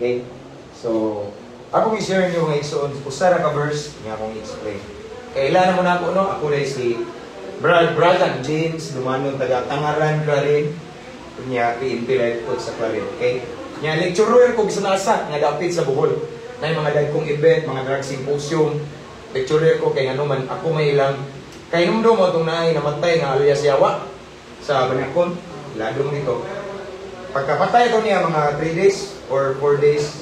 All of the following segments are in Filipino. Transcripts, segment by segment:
Okay? So, ako i-share nyo nga igsoon, usara ka verse, nga akong explain. Kailan mo na ako, no? Ako rin si Brad James, lumanon taga Tangaran, Clarin. Kunya, i-impilate ko sa Clarin. Okay? Nga, lecturer ko, bisanasa, nga dapit sa Bohol. Na yung mga dagkong event, mga drug symposium, lecturer ko, kaya nga naman, ako may ilang, kaya nung mo itong namatay nga alias Yawa sa Banakon, ladong nito. Pagkapatay ko niya mga 3 days or 4 days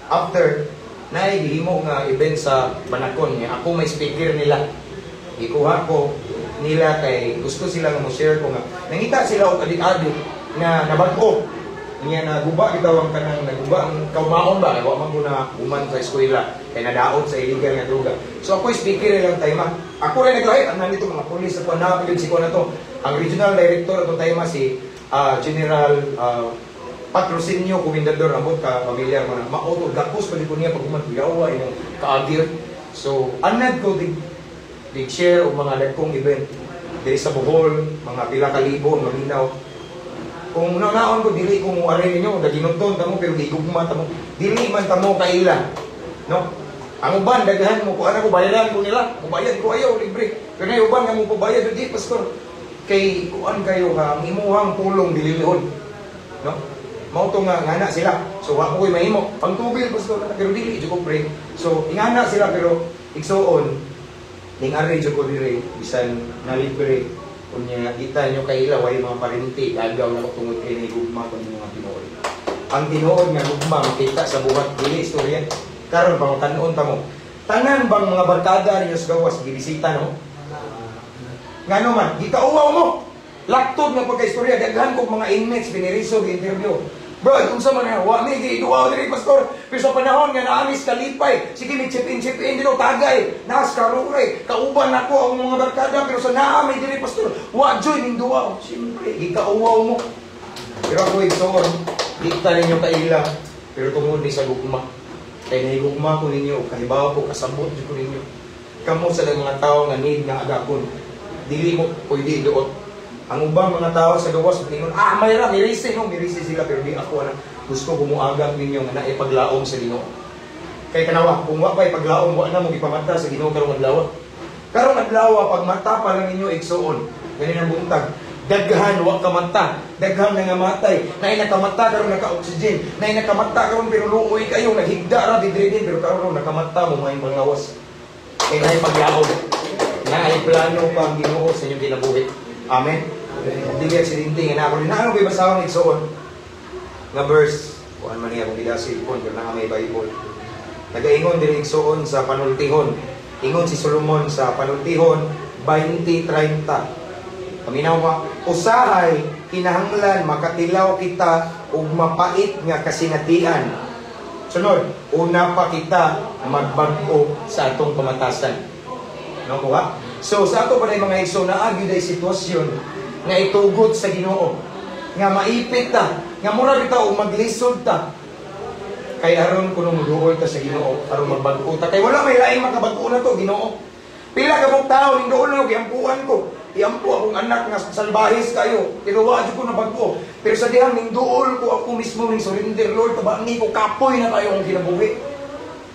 after, naigihimo nga event sa Banakon niya. Ako may speaker nila. Ikuha ko nila kay gusto sila nga mo-share ko nga. Nangita sila o adik-adik na nabag-o. Niya naguba bitaw ang kanang naguba ang kaumaon ba kay wa man ko na uman sa eskwela kay nadaot sa illegal nga droga. So ako speaker lang tayma. Ako rin naglahi ang nandito mga pulis sa kuana pagid si kuana to. Ang regional director ato tayma si General Patrocinio Comendador ambot ka pamilyar mo na mauto gapos pag ko niya pag man yawa imong kaagir. So anad ko dig share og mga dagkong event diri sa Bohol, mga pila ka libo malinaw. Kung naon ko dili ko mo aray ninyo daginunton tamo pero gigugma tamo dili man tamo kaila no ang uban daghan mo ko ana ko bayaran ko nila mubayad ko ayaw libre pero nay uban nga mo pabayad di pastor kay kuan kayo nga ang imuhang pulong dililihon no mao to nga ngana sila so wa ko koy mahimo pang tubil pastor pero dili jud ko pray so ingana sila pero igsuon ning ari jud ko dire bisan na libre kunya kita nyo kaila way mga parinti agaw na tungod kay ni gugma kun mga tinuod. Ang tinuod nga gugma makita sa buhat dili istorya. Karon pang tan-on ta mo. Tanan bang mga barkada ninyo sa gawas gibisita no? Ngano man, gikauwaw mo. Laktod nga pagka-istorya daghan kog mga inmates biniriso gi-interview. Bro, kung sa man wa mi giduaw diri pastor. Pero sa panahon nga naamis kalipay, sige mi chip in dito tagay. Nas karuray, kauban ako ang mga barkada pero sa naami diri pastor. Wa joy ning duaw. Siyempre, gikauwaw mo. Pero ako igsoon, dikta ninyo kaila. Pero tungod ni sa gugma. Kay nahigugma ko ninyo, kahibaw ko, kasabot ko ninyo. Kamo sa mga tao nga need nga agakon. Dili mo pwede doon. Ang ubang mga tao sa gawas tingon, mayra, mirisi sila pero di ako na gusto ko muagak ninyo nga naipaglaom sa Ginoo. Kay kanawa, kung wa pa ipaglaom, wa na mo ipamata sa Ginoo karong adlaw. Karong adlaw pag mata pa lang ninyo igsuon, ganin ang buntag. Daghan wa ka mata, daghan nga matay. Nay nakamata karon naka-oxygen, nay nakamata karon pero luoy kayo naghigda ra didredin pero karon nakamata mo may pangawas. Kay nay paglaom. Naay plano pa ang Ginoo sa inyong kinabuhi. Amen. Dili aksidente nga ako. Ano ko'y basahon igsoon? Nga verse. Kuan man niya kung tidak silpon. Pero nga may Bible. Nagaingon dili igsoon sa panultihon. Ingon si Solomon sa panultihon 20:30. Paminaw mo. Usahay kinahanglan makatilaw kita ug mapait nga kasinatian. Sunod. Una pa kita magbag-o sa atong pamatasan. No kuha? So sa ato pa na mga igsoon na agyo day sitwasyon nga itugot sa Ginoo nga maipit ta nga mura bitaw maglisod ta kay aron kuno muduol ta sa Ginoo aron magbag-o ta kay wala may lain makabag-o na to Ginoo pila ka mong tao ning duol na giampuan ko iampo akong anak nga salbahis kayo pero wa jud ko na bag-o pero sa dihang ning duol ko ako mismo ning surrender Lord tabani ko kapoy na kayo ang kinabuhi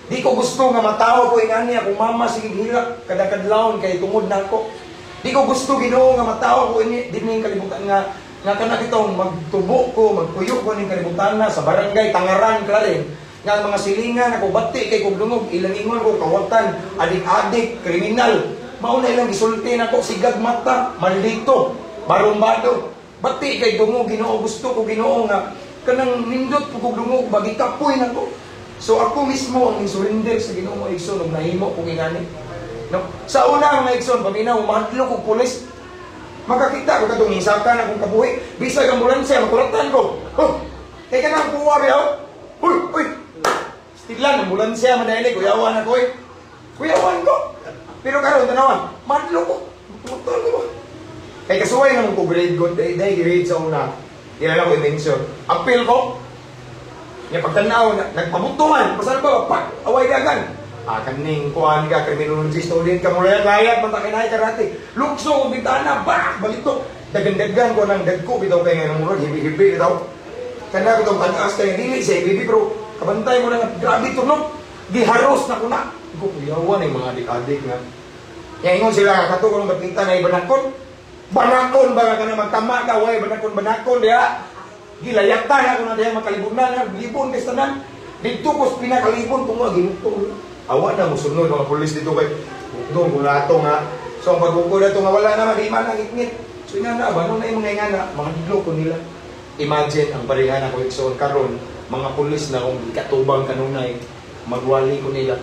di ko gusto nga matawa ko ingani akong mama sige hilak kada kadlawon kay tungod na ako. Di ko gusto Ginoo nga matawa ko ini dinhi kalibutan nga kana kitong magtubo ko, magpuyo ko ning kalibutan na sa barangay Tangaran Clarin. Nga mga silingan ako bati kay kog dungog ilang ingon ko kawatan, adik-adik, kriminal. Mao na ilang gisulti nako sigag mata, maldito, barumbado. Bati kay dungog Ginoo gusto ko Ginoo nga kanang nindot ko kog dungog bagi kapoy nako. So ako mismo ang surrender sa Ginoo igsoon ug nahimo kog ingani. No? Sa una nga igsoon paminaw mahadlok og pulis. Makakita ko kadtong insakan akong kabuhi. Bisag ambulansya makulatan ko. Oh, kay kanang kuwar yaw. Uy. Stiglan ambulansya madali kuyawan ako eh. Kuyawan ko. Pero karon tanawan, mahadlok ko. Makulatan ko. Kay kasuway nga ko grade good day grade sa una. Dila ko i-mention. Appeal ko. Nya pagtanaw nagpabutuhan, pasan ba pak away dagan. Kaning kuan ka criminology student ka mula layat man ta kinay karate. Lukso og bitana bah balito. Dagan-dagan ko nang dagko bitaw kay nga murag hibi-hibi bitaw. Kana ko tong tanas kay dili sa hibi pero Kabantay mo na nga, grabe to no. Giharos na ko na. Ko kuyawan yung mga adik-adik nga. Kaya ingon sila, katulong bakita na ibanakon. Banakon ba ka na magtama ka, way banakon, diya. Gilayatan ako na diya makalibunan na, libon kay tanan. Dito ko pinakalibon kung mga ginutong. Awa na, musunod mga pulis dito kay doon kung nato nga. So ang pagbuko na ito nga wala naman, di man ang itngit. So nga na, ano na yung mga nga na, mga higlo ko nila. Imagine ang pareha na ko iksoon karon, mga pulis na kung ikatubang kanunay, magwali ko nila.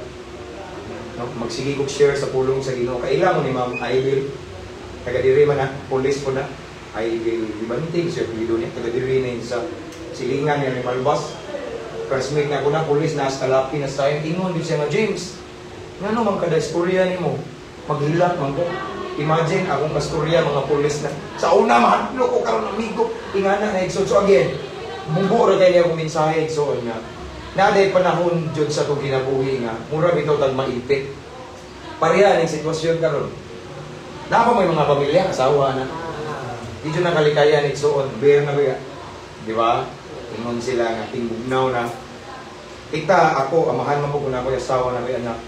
No? Magsige ko share sa pulong sa Ginoo. Kailangan ni Ma'am Ibil, taga-diri man na, pulis ko na. Ibil Libanting, siya pido niya, taga-diri na yun sa silingan niya ni Malbas. Classmate na ko na, pulis na Astalapi na sa ingon din siya nga, James, nga naman kada istorya ni mo, maghilak man ko. Imagine, akong kastorya, mga pulis na. Sa una, mahantlo ko karon amigo, ingana na exod. So again, bubura kayo niya kong mensahe exod nga. Naday panahon dyan sa itong kinabuhi nga, mura bitaw tag maipit. Pareha ng sitwasyon karon. Na may mga pamilya, asawa na. Di dyan nakalikayan exod, bear na ba. Di ba? Ingon sila nga, tingbugnaw na. Ita, ako, amahan mo ko na ako, asawa na may anak.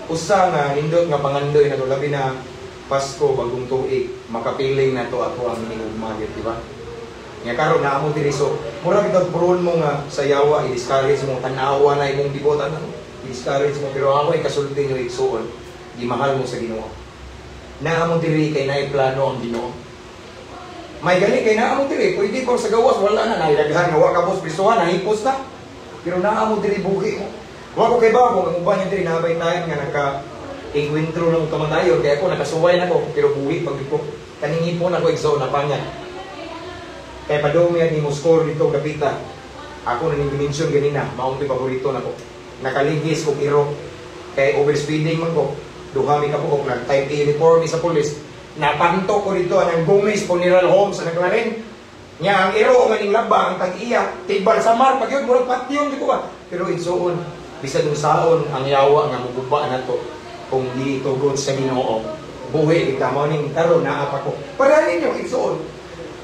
Usa nga, hindot nga pangandoy na to, labi na Pasko, bagong tuig, makapiling na to ako ang hinugmagit, di ba? Nga karon na amo diri so, mura kita puron mo nga sa yawa, i-discourage mo, tanawa na imong gibotan, i-discourage mo, pero ako ay kasulti nyo iksuon, di mahal mo sa Ginoo. Na amo diri kay naay plano ang Ginoo. May gali kay na amo diri, pwede ko sa gawas, wala na, nailaghan, nga waka boss, pistuhan, nahipos na. Pero na amo diri buhi mo. Wako kay bago, ang uban niya diri, nabay tayo nga naka-encuentro ng kamatayon, kaya ako nakasuway na ko, pero buhi pag ko, kaningipon ako ikso na pangan. Kaya padong yan ni Moscor dito, Gapita. Ako na ni-mention ganina, maunti paborito na ko. Nakaligis kong iro. Kaya overspeeding man ko. Duhami ka po kung nag-type uniform sa polis. Napanto ko dito, ang Gomez Funeral Home sa Naglarin. Nya ang iro, ang aning laba, ang tag-iya. Tibal sa mar, pag yun, murag patyon, di ko ba? Pero insoon, bisa nung saon, ang yawa nga maguba na to. Kung di tugod sa Ginoo, buhi, ikamo ning karon naa pa ko. Para ninyo, insoon.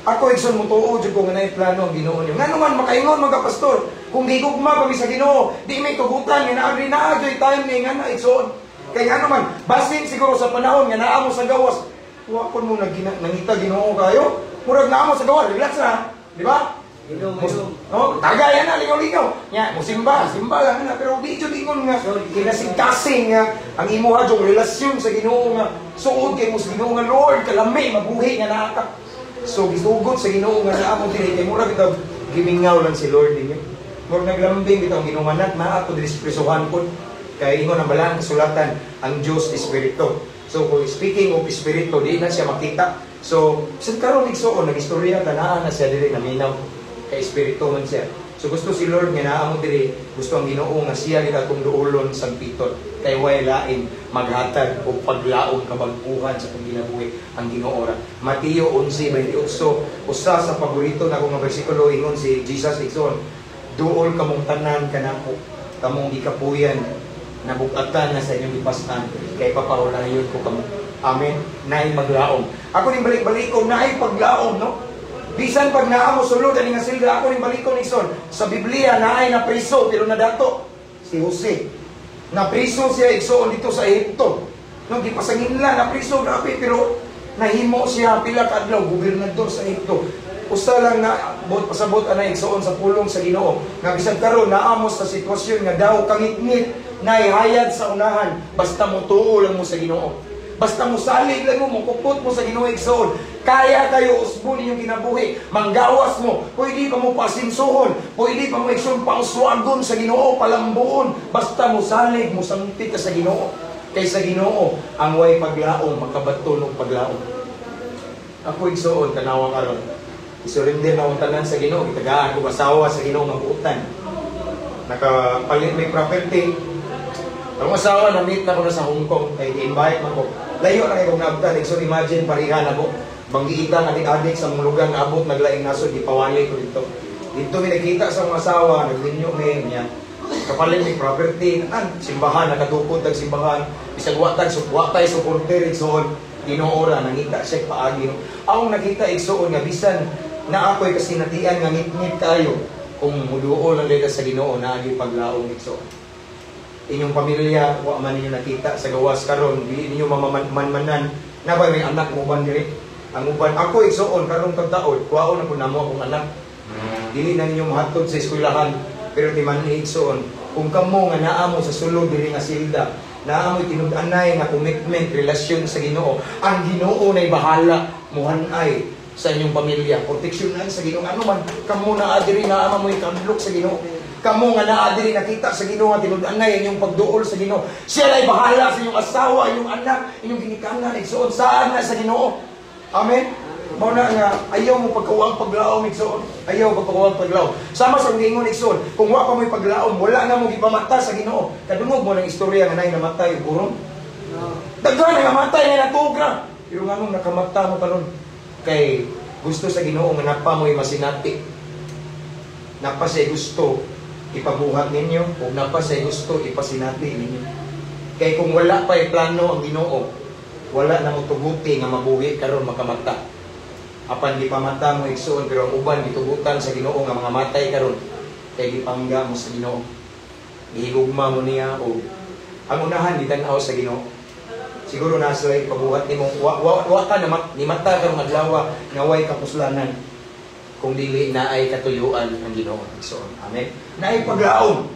Ako ikson mo tuod jud ko nga nay plano ang Ginoo niyo. Nga naman makaingon mga pastor, kung di gugma kami sa Ginoo, di may tugutan nga naagri na joy time ni nga na ikson. Kay nga naman, basin siguro sa panahon nga naa mo sa gawas, wa kon mo nangita Ginoo kayo. Murag naa mo sa gawas, relax na, di ba? No, tagayan na lingaw-lingaw. Nya, musimba lang na pero di jud ingon nga kinasigkasing nga ang imuha jud relasyon sa Ginoo nga suod kay mo sa Ginoo nga Lord kalami mabuhi nga naa ka. So, gisugot sa Ginoo nga naamong dili kay mura bitaw gimingaw lang si Lord ninyo. Mura naglambing bitaw ginumanat na ako diri sa prisuhan pod kay ingon ang balang kasulatan ang Dios Espiritu. So, kung speaking of Espiritu, di na siya makita. So, sa karon igsuon nagistorya tanaan na siya diri naminaw kay Espiritu man siya. So, gusto si Lord nga naamong diri, gusto ang Ginoo nga siya kita kung duolon sang piton kay way lain maghatag o paglaom kabag-uhan sa paginabuhi ang Ginoo ra. Mateo 11:28. Usa sa paborito na kong bersikulo ingon si Jesus igsoon, duol kamong tanan kanako, kamong gikapuyan, nabukatan na sa inyong ipastan, kay papahulayon ko kamo. Amen. Naay maglaom. Ako ning balik-balikon naay paglaom, no? Bisan pag naa mo sulod ani nga silda ako ning balikon igsoon. Sa Biblia naay na priso pero nadato si Jose. Na priso siya igsoon dito sa Ehipto. Nung gipasangin lang na priso grabe pero nahimo siya pila ka adlaw gobernador sa Ehipto. Usa lang na pasabot ana igsoon sa pulong sa Ginoo. Nga bisan karon naamos sa sitwasyon nga daw kangit-ngit naihayad sa unahan basta mo tuo lang mo sa Ginoo. Basta mo salig lang mo, kupot mo sa Ginoo igsoon. Kaya kayo usbon inyong kinabuhi. Manggawas mo. Pwede pa mo pasinsuhon. Pwede pa mo igsoon pauswagon sa Ginoo, palambuon. Basta mo salig, mo sampit ka sa Ginoo. Kay sa Ginoo, ang way paglaom, makabaton ng paglaom. Ako igsoon, tanawa karon. Isurrender na akong tanan sa Ginoo. Itagaan ko asawa sa Ginoo ng buutan. Nakapalit may property. Ang asawa, na-meet na ko na sa Hong Kong, kaya i-invite mo ko. Layo na kayo kung naabtan, so imagine, parihan na mo. Banggiita ng adik-adik sa mga lugar na abot, naglaing nasod, ipawali ko dito. Dito may nakita sa mga asawa, naglinyo may niya. Kapalit may property, simbahan, nakatukod ng simbahan. Bisag watag, watay, supporter, igsoon, inoora, nangita siya paagi. Ang nakita igsoon nga, bisan na ako'y kasinatian nga ngit-ngit tayo. kung muduol lang dito sa Ginoo na agi paglaom igsoon. Inyong pamilya wa man ninyo nakita sa gawas karon, dili ninyo mamamanmanan na ba may anak mo uban diri. Ang uban ako igsoon karon pagtaon, kuwaon ako namo akong anak. Dili na ninyo mahatod sa eskwelahan, pero di man igsoon kung kamo nga naa mo sa sulod diri nga silda, naa mo tinud-anay nga commitment, relasyon sa Ginoo. Ang Ginoo nay bahala muhanay sa inyong pamilya. Proteksyon na sa Ginoo. Ano man, kamo na adiri na ama mo ikadlok sa Ginoo. Kamo nga na adiri nakita sa Ginoo nga tinud-anay inyong pagduol sa Ginoo. Siya ay bahala sa inyong asawa, inyong anak, inyong ginikanan, igsoon saan na sa Ginoo. Amen. Mao na nga ayaw mo pagkawang paglaom igsoon. Ayaw pagkawang paglaom. Sama sa ingon igsoon, kung wa pa mo paglaom, wala na mo gipamata sa Ginoo. Kadungog mo ng istorya nga nay namatay burong. Daghan nga namatay nga natugra. Pero nganong nakamata mo karon? Kay gusto sa Ginoo nga napa mo'y masinati. Napa say gusto ipabuhat ninyo o napa say gusto ipasinati ninyo. Kay kung wala pa plano ang Ginoo, wala na mo tuguti nga mabuhi karon makamata. Apan di pamata mo igsoon pero ang uban gitugutan sa Ginoo nga mga matay karon kay gipangga mo sa Ginoo. Gihigugma mo niya o ang unahan gitan-aw sa Ginoo. Siguro nasa pabuhat nimo wa ka na ni mata karong adlaw nga way kapuslanan kung dili naay katuyuan ang Ginoo. So, amen. Naay paglaom.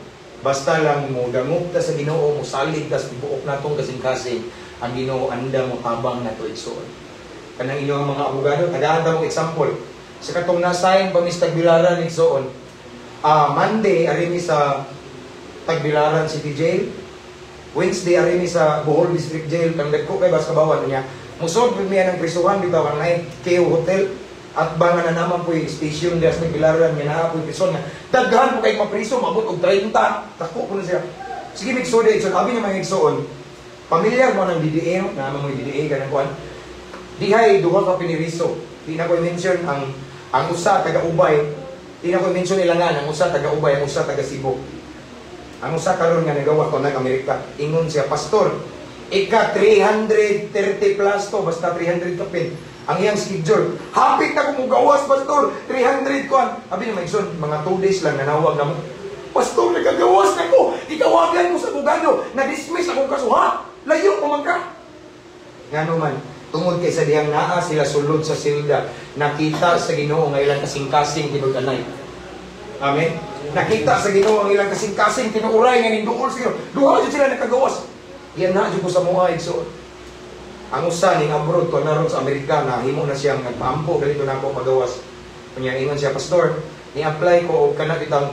Basta lang mo dangog ta sa Ginoo, mo salig tas buok natong kasing-kasing ang Ginoo anda mo tabang nato igsoon. Kanang inyong mga abogado, tagahan ta mo example. Sa katong nasayn pa mis Tagbilaran igsoon. Monday arimi sa Tagbilaran City Jail. Wednesday arimi sa Bohol District Jail kang dagko kay bas kabawan niya. Musod pud miya ng prisuhan bitaw kang nay KO Hotel at bangan na naman po yung station diya sa Tagbilaran nga naa po prison nga daghan po kay mapriso mabot og 30 tako po na siya. Sige migsoon igsoon abi na mga igsoon. Pamilyar mo ng DDA no? Na mo DDA kanang kuan. Dihay duha ka piniriso. Di na ko mention ang usa taga Ubay. Di na ko mention ilangan ang usa taga Ubay, ang usa taga Cebu. Ang usa karon nga nagawa ko ng Amerika, ingon siya, pastor, ika 330 plus to, basta 300 kapin. Ang iyang schedule, hapit na kung gawas, pastor, 300 kuan. Abi na Maigson, mga 2 days lang nanawag na mo. Pastor, nagagawas na ko. Itawagan mo sa bugado. Na-dismiss akong kaso, ha? Layo ko man ka. Nga naman, tungod kay sa diyang naa sila sulod sa silda, nakita sa Ginoo nga ilang kasing-kasing tinud-anay. Amen. Nakita sa Ginoo ang ilang kasing-kasing tinuuray nga ninduol sila. Duha jud sila nakagawas. Yan na jud ko sa mga igsoon. Ang usa ning abroad ko naron sa Amerika na himo na siyang nagpaampo dito na ako pagawas. Kunya ingon siya, pastor, ni-apply ko og kana bitang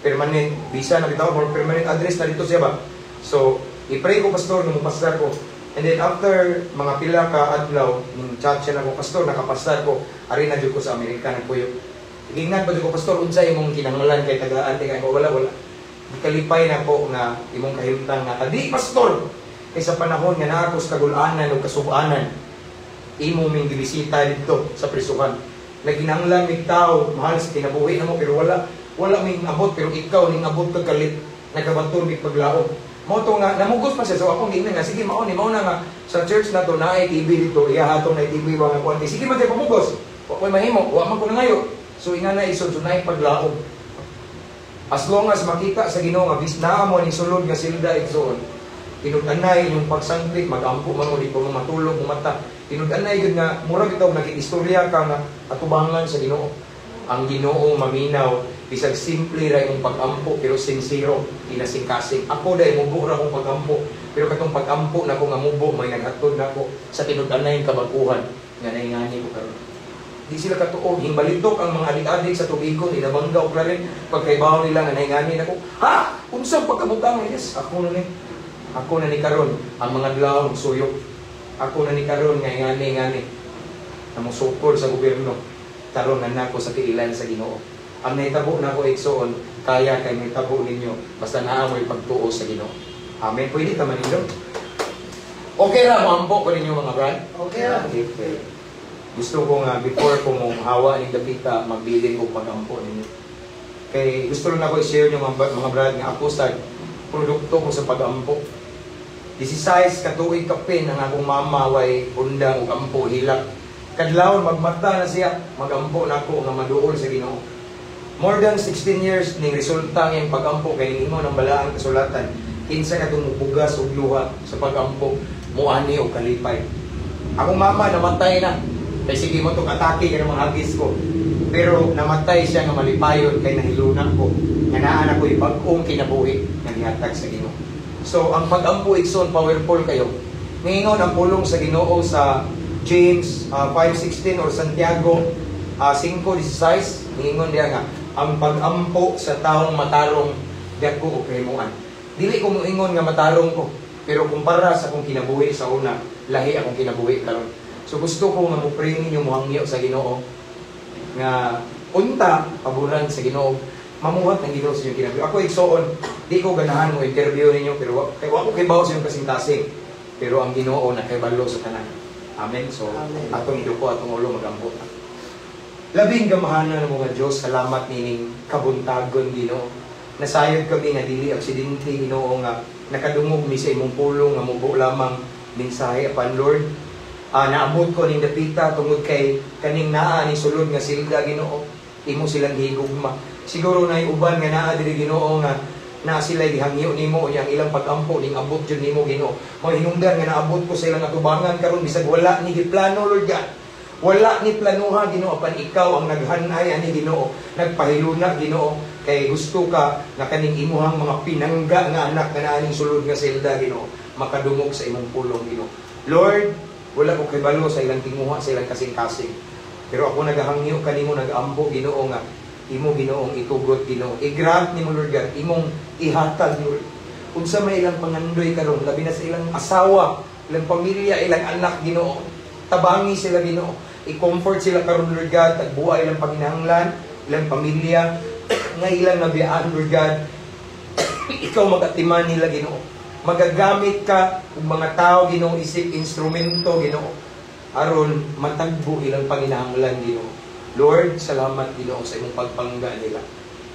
permanent visa na bitaw or permanent address na dito siya ba. So, i-pray ko pastor nung pastor ko. And then after mga pila ka adlaw, ning chat siya nako, pastor, nakapastar ko. Ari na jud ko sa Amerika nagpuyo. Gingan pa jud ko, pastor, unsay imong kinahanglan kay tagaan kay ko wala. Kalipay na ko na imong kahimtang nga kadi pastor. Kay sa panahon nga naa ko sa kagul-anan o kasub-anan, imo ming gibisita dito sa prisuhan. Naginanglan mig tao, mahal sa kinabuhi na mo pero wala ming abot pero ikaw ning abot kag kalit nagabaton mig paglaom. Mo to nga namugos pa siya so akong giingnan nga sige mao na nga sa church na to naay TV dito iya hatong na TV ba nga kuanti sige man kay pamugos. Wa koy mahimo, wa man ko nangayo. So inga na isod sunay paglaom. As long as makita sa Ginoo nga bisna mo ni sulod nga silda igsoon. Tinud-anay yung pagsangklit, mag-ampo man mo di ko matulog mo mata. Tinud-anay gud nga mura bitaw naging-istorya ka nga atubangan sa Ginoo. Ang Ginoo maminaw bisag simple ra imong pag-ampo pero sincero, kinasing-kasing. Ako dai mubo ra akong pag-ampo, pero katong pag-ampo nako nga mubo may naghatod nako sa tinud-anay kabaguhan nga naingani ko karon. Di sila katuog, himbalitok ang mga adik-adik sa tubigon, inabangga og lalim pagkaibaw nila nga naingani nako. Ha? Unsang pagkabutang yes, ako na ni karon ang mga adlaw suyok. Ako na ni karon nga ingani namong support sa gobyerno. Karon na nako sa tiilan sa Ginoo. Ang nahitabo nako igsoon, kaya kay mahitabo ninyo basta naa mo'y pagtuo sa Ginoo. Amen. Pwede ta manindot. Okay ra mo ampo ko ninyo mga brad? Okay ra. Okay. Gusto ko nga before ko mo hawa ning dapita magbilin ko pagampo ninyo. Kay gusto lang ako i-share niyo mga brad nga ako sa produkto ko sa pagampo. 16 katuig kapin ang akong mama way undang og ampo hilak. Kadlawon magmata na siya, magampo na ako nga maduol sa Ginoo. More than 16 years ning resulta ng pagampo kay ning imo ng balaang kasulatan. Kinsa ka tumubugas og luha sa pagampo, muani og kalipay. Akong mama namatay na. Kay sige mo itong atake ka ng mga hagis ko. Pero namatay siya nga malipayon kay nahilunan ko. Nga naan ako ibag-ong kinabuhi nga gihatag sa Ginoo. So, ang pag-ampo igsoon, powerful kayo. Ningon ang pulong sa Ginoo sa James 5:16 or Santiago 5:16. Ningon diya nga, ang pag-ampo sa taong matarong dako o kahimuan. Dili ko moingon nga matarong ko. Pero kumpara sa akong kinabuhi sa una, lahi akong kinabuhi karon. So gusto ko nga mo-pray ninyo mohangyo sa Ginoo nga unta paboran sa Ginoo, mamuhat ng Ginoo sa inyong kinabuhi. Ako igsoon, di ko ganahan mo interview ninyo pero wa ko kibaw sa inyong kasing-tasing. Pero ang Ginoo nakibalo sa tanan. Amen. So atong iduko atong ulo magambot. Labing gamahanan ng mga Diyos, salamat nining kabuntagon Ginoo. Nasayod kami nga dili aksidente Ginoo nga nakadungog mi sa imong pulong nga mubo lamang mensahe apan Lord. Naabot ko ning dapita tungod kay kaning naa ni sulod nga silda Ginoo. Imo silang higugma. Siguro na uban nga naa diri Ginoo nga na sila gihangyo nimo yang ilang pag-ampo ning abot jud nimo Ginoo. Mao hinungdan nga naabot ko sa ilang atubangan karon bisag wala ni giplano Lord God. Wala ni planuha Ginoo apan ikaw ang naghanay ani Ginoo. Nagpahiluna Ginoo kay gusto ka nga kaning imuhang mga pinangga nga anak nga naa ning sulod nga silda Ginoo makadungog sa imong pulong Ginoo. Lord, wala ko kibalo sa ilang tinguha, sa ilang kasing-kasing. Pero ako naghangyo kanimo nag-ambo Ginoo nga imo Ginoong itugot Ginoo. I-grant nimo Lord God, imong ihatag Lord. Unsa may ilang pangandoy karon, labi na sa ilang asawa, ilang pamilya, ilang anak Ginoo. Tabangi sila Ginoo. I-comfort sila karon Lord God, tagbuhay ilang panginahanglan, ilang pamilya nga ilang nabiyaan Lord God. Ikaw magatiman nila Ginoo. Magagamit ka ng mga tao Ginoo isip instrumento Ginoo aron matagbo ilang panginahanglan Ginoo. Lord, salamat Ginoo sa imong pagpangga nila.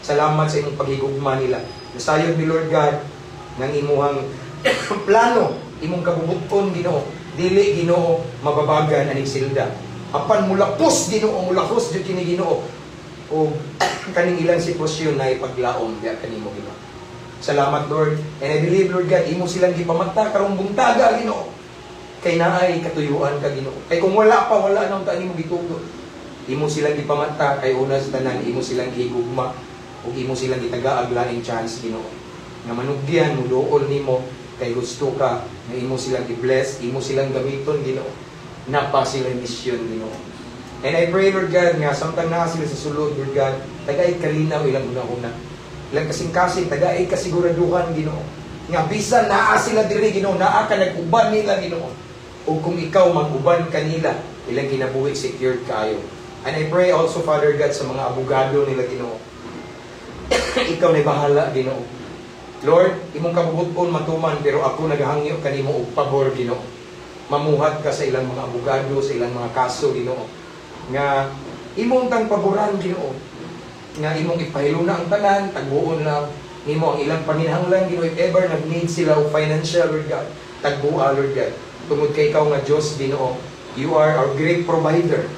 Salamat sa imong paghigugma nila. Nasayod mi Lord God ng imuhang plano, imong kabubuton Ginoo. Dili Ginoo mababagan aning silda. Apan mulapos Ginoo, mulapos jud kini Ginoo. O kaning ilang sitwasyon na ipaglaom diya kanimo Ginoo. Salamat Lord. And I believe Lord God, imo silang gipamagta karong buntaga Ginoo. Kay naay katuyuan ka Ginoo. Kay kung wala pa wala nang taan imo gitugot. Imo silang gipamagta kay una sa tanan imo silang gigugma ug imo silang gitagaag laing chance Ginoo. Nga manugyan mo dool nimo kay gusto ka nga imo silang i-bless, imo silang gamiton Ginoo. Napa sila mission Ginoo. And I pray Lord God nga samtang naa sila sa sulod Lord God, tagay kalinaw ilang una-una. Ilang kasing-kasing, tagay kasiguraduhan Ginoo. Nga bisan naa sila diri Ginoo, naa ka nag-uban nila Ginoo. O kung ikaw mag-uban kanila, ilang kinabuhi secured kayo. And I pray also Father God sa mga abogado nila Ginoo. Ikaw na bahala Ginoo. Lord, imong kabubuton matuman pero ako naghangyo kanimo og pabor Ginoo. Mamuhat ka sa ilang mga abogado, sa ilang mga kaso Ginoo. Nga imong tang paboran Ginoo. Nga imong ipahiluna ang tanan, tagbuon lang nimo ang ilang panginahanglan Ginoo if ever nag-need sila og financial Lord God. Tagbuha Lord God. Tungod kay ikaw nga Dios Ginoo, you are our great provider.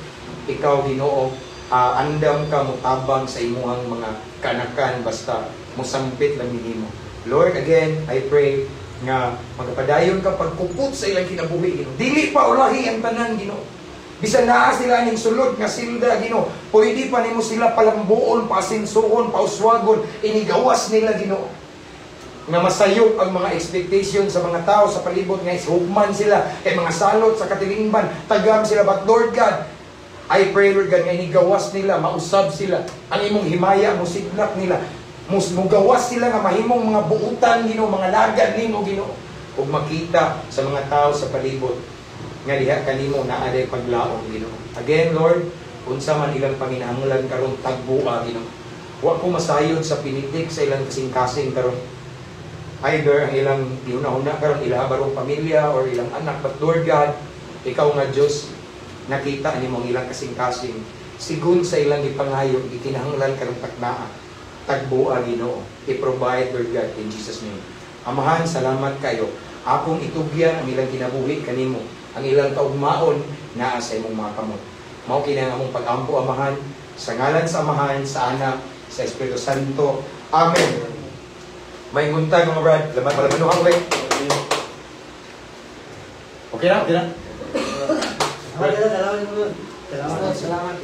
Ikaw Ginoo, andam ka mutabang sa imuhang mga kanakan basta mosampit lang nimo. Lord, again, I pray nga magpadayon ka pagkupot sa ilang kinabuhi Ginoo. Dili pa ulahi ang tanan Ginoo. Bisan naa sila ning sulod nga silda Ginoo, pwede pa nimo sila palambuon, pasinsuon, pauswagon, inigawas nila Ginoo. Nga masayop ang mga expectation sa mga tao sa palibot nga hugman sila kay mga salot sa katilingban, tagam sila but Lord God, I pray Lord God nga inigawas nila, mausab sila, ang imong himaya mo signap nila. Mugawas sila nga mahimong mga buutan Ginoo, mga lagad nimo Ginoo, ug makita sa mga tao sa palibot nga diha kanimo naa day paglaom Ginoo. Again Lord, unsa man ilang panginahanglan karon tagbuha Ginoo. Wa ko masayod sa pinitik sa ilang kasing-kasing karon. Either ang ilang gihuna-huna karon ilang barong pamilya or ilang anak, but Lord God, ikaw nga Dios, nakita nimo ang ilang kasing-kasing sigun sa ilang ipangayo ikinahanglan karon taknaa. Tagbuha Ginoo. I-provide Lord God in Jesus name. Amahan, salamat kayo. Akong itugyan ang ilang kinabuhi kanimo. Ang ilang kaugmaon naa sa imong mga kamot. Mao kini ang among pag-ampo Amahan Sa ngalan sa Amahan, sa Anak, sa Espiritu Santo. Amen. May nguntag mga brad. Laman pala manuhang ba? Okay na? Okay na? Salamat.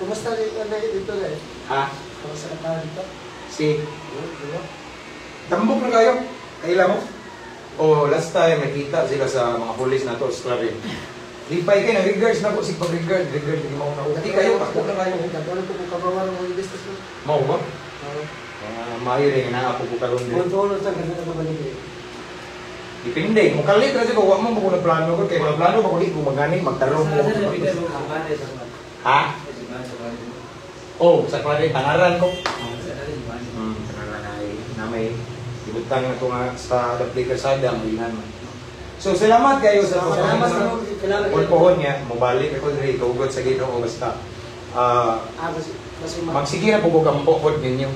Kumusta dito guys? Ha? Kumusta ka dito? Si? Tambok na kayo? Kaila mo? Oh, last time nakita sila sa mga pulis na to, Australia. Lipay kayo, nag-regards na po, si pag-regard hindi mo na. Hindi kayo, takbo na kayo. Nagkaroon ko kabawan ng business mo. Mau ba? Maayo rin, naapo ko karoon din. Kontrolo sa ganito ka balik. Depende, mukalit kasi ko, wag mo ko na plano ko, kaya mga plano ko ulit kung maganing, magtarong mo. Ha? Oh, sa klari, tangaran ko. Tangaran ay, na may ibutang na ito nga sa Dapli Kasada, malihan man. So, salamat kayo sa pagpuhon niya, mabalik ako rin, tugot sa Ginoo, basta. Magsige na po ko kampokod ninyo.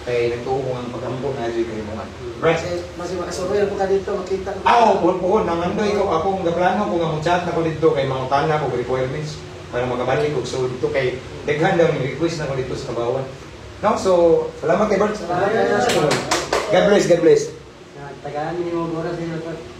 Kaya nagtuo ko ang pagkampo na dyan kayo mga. Mas makasuroyan ko ka dito, makita ko. Puhon, nangandoy ko akong gaplano kung ang chat na ko dito kay mga tana ko requirements para makabalik ko. So, dito kay daghan daw yung request na ko dito sa Kabawan. No? So, salamat kay Bert. God bless, God bless. Tagaan niyo mo oras dito.